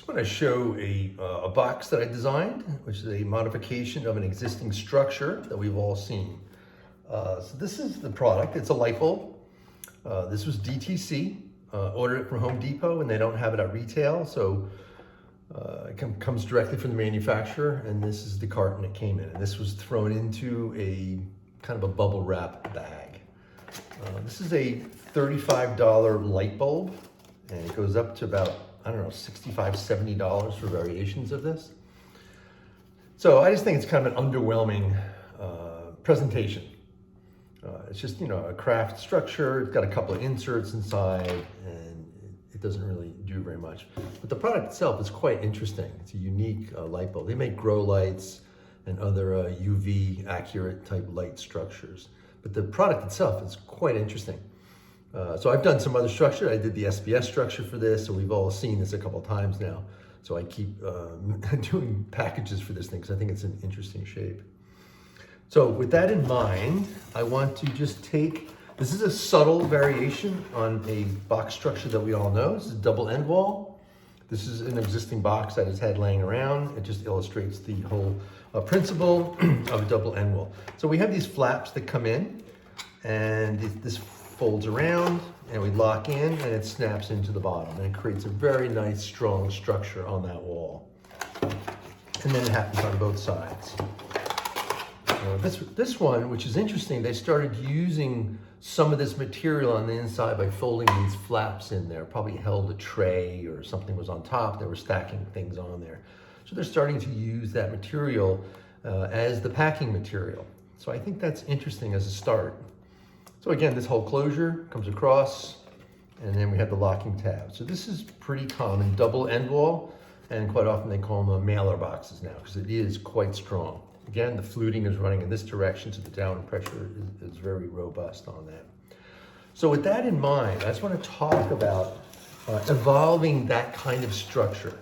just want to show a box that I designed, which is a modification of an existing structure that we've all seen. So this is the product. It's a light bulb. This was DTC. Ordered it from Home Depot, and they don't have it at retail, so it comes directly from the manufacturer, and this is the carton it came in. And this was thrown into a kind of a bubble wrap bag. This is a $35 light bulb, and it goes up to about, I don't know, $65, $70 for variations of this. So I just think it's kind of an underwhelming presentation. It's just, a craft structure. It's got a couple of inserts inside, and it doesn't really do very much. But the product itself is quite interesting. It's a unique light bulb. They make grow lights and other UV accurate type light structures. But the product itself is quite interesting. So I've done some other structure. I did the SBS structure for this, so we've all seen this a couple times now. So I keep doing packages for this thing because I think it's an interesting shape. So with that in mind, I want to just take, this is a subtle variation on a box structure that we all know. This is a double end wall. This is an existing box I just had laying around. It just illustrates the whole principle of a double end wall. So we have these flaps that come in, and this folds around, and we lock in, and it snaps into the bottom, and it creates a very nice, strong structure on that wall. And then it happens on both sides. This one, which is interesting, they started using some of this material on the inside by folding these flaps in there. Probably held a tray or something was on top. They were stacking things on there. So they're starting to use that material as the packing material. So I think that's interesting as a start. So again, this whole closure comes across, and then we have the locking tab. So this is pretty common, double end wall, and quite often they call them mailer boxes now because it is quite strong. Again, the fluting is running in this direction, so the downward pressure is very robust on that. So with that in mind, I just want to talk about evolving that kind of structure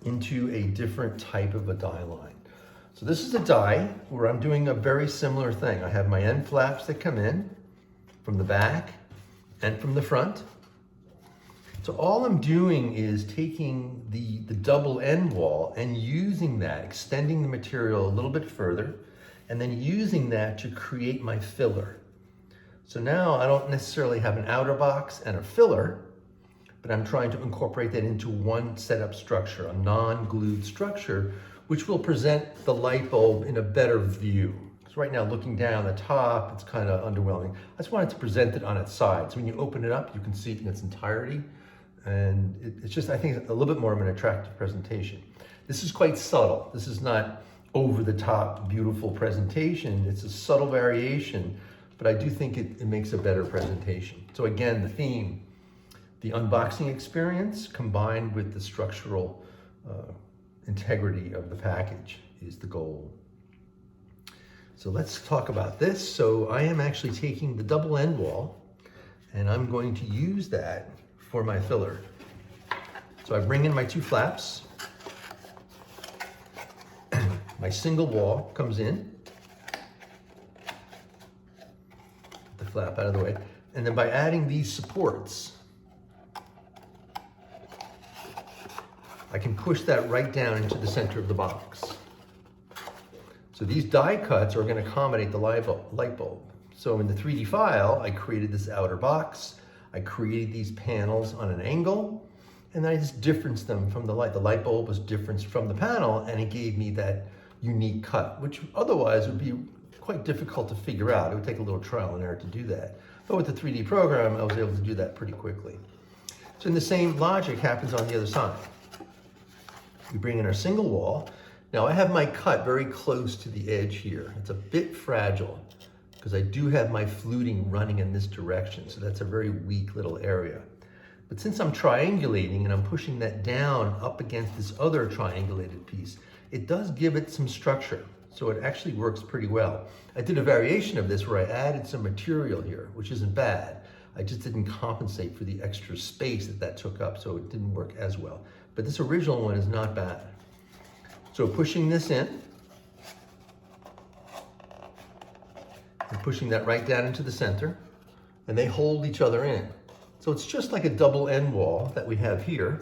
into a different type of a die line. So this is a die where I'm doing a very similar thing. I have my end flaps that come in from the back and from the front. So all I'm doing is taking the double end wall and using that, extending the material a little bit further, and then using that to create my filler. So now I don't necessarily have an outer box and a filler, but I'm trying to incorporate that into one setup structure, a non-glued structure, which will present the light bulb in a better view. So right now, looking down the top, it's kind of underwhelming. I just wanted to present it on its side. So when you open it up, you can see it in its entirety. And it's just, I think, a little bit more of an attractive presentation. This is quite subtle. This is not over the top, beautiful presentation. It's a subtle variation, but I do think it makes a better presentation. So again, the theme, the unboxing experience combined with the structural integrity of the package is the goal. So let's talk about this. So I am actually taking the double end wall, and I'm going to use that for my filler. So I bring in my two flaps. My single wall comes in. Get the flap out of the way. And then by adding these supports, I can push that right down into the center of the box. So these die cuts are going to accommodate the light bulb. So in the 3D file, I created this outer box. I created these panels on an angle, and then I just differenced them from the light. The light bulb was differenced from the panel, and it gave me that unique cut, which otherwise would be quite difficult to figure out. It would take a little trial and error to do that. But with the 3D program, I was able to do that pretty quickly. So the same logic happens on the other side. We bring in our single wall. Now I have my cut very close to the edge here. It's a bit fragile, because I do have my fluting running in this direction, so that's a very weak little area. But since I'm triangulating and I'm pushing that down up against this other triangulated piece, it does give it some structure, so it actually works pretty well. I did a variation of this where I added some material here, which isn't bad. I just didn't compensate for the extra space that took up, so it didn't work as well. But this original one is not bad. So pushing this in, and pushing that right down into the center, and they hold each other in. So it's just like a double end wall that we have here,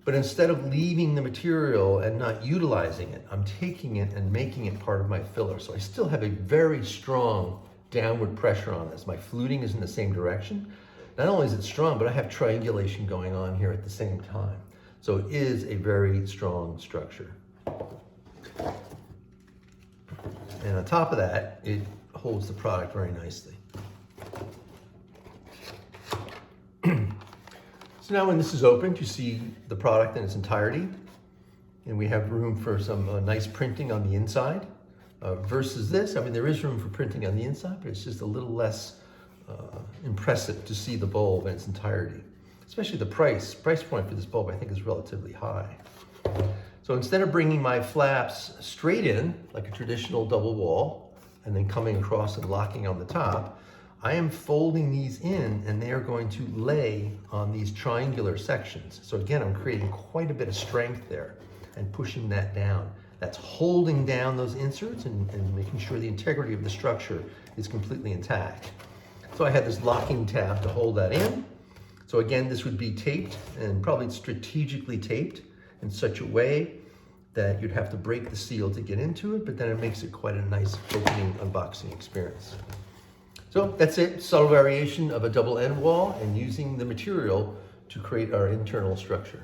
But instead of leaving the material and not utilizing it, I'm taking it and making it part of my filler. So I still have a very strong downward pressure on this. My fluting is in the same direction. Not only is it strong, but I have triangulation going on here at the same time. So it is a very strong structure. And on top of that, it holds the product very nicely. So now when this is opened, you see the product in its entirety. And we have room for some nice printing on the inside. Versus this, I mean, there is room for printing on the inside, but it's just a little less impressive to see the bulb in its entirety. Especially the price point for this bulb, I think, is relatively high. So instead of bringing my flaps straight in, like a traditional double wall, and then coming across and locking on the top, I am folding these in, and they are going to lay on these triangular sections. So again, I'm creating quite a bit of strength there and pushing that down. That's holding down those inserts and making sure the integrity of the structure is completely intact. So I had this locking tab to hold that in. So again, this would be taped, and probably strategically taped in such a way that you'd have to break the seal to get into it, but then it makes it quite a nice opening unboxing experience. So that's it, subtle variation of a double end wall and using the material to create our internal structure.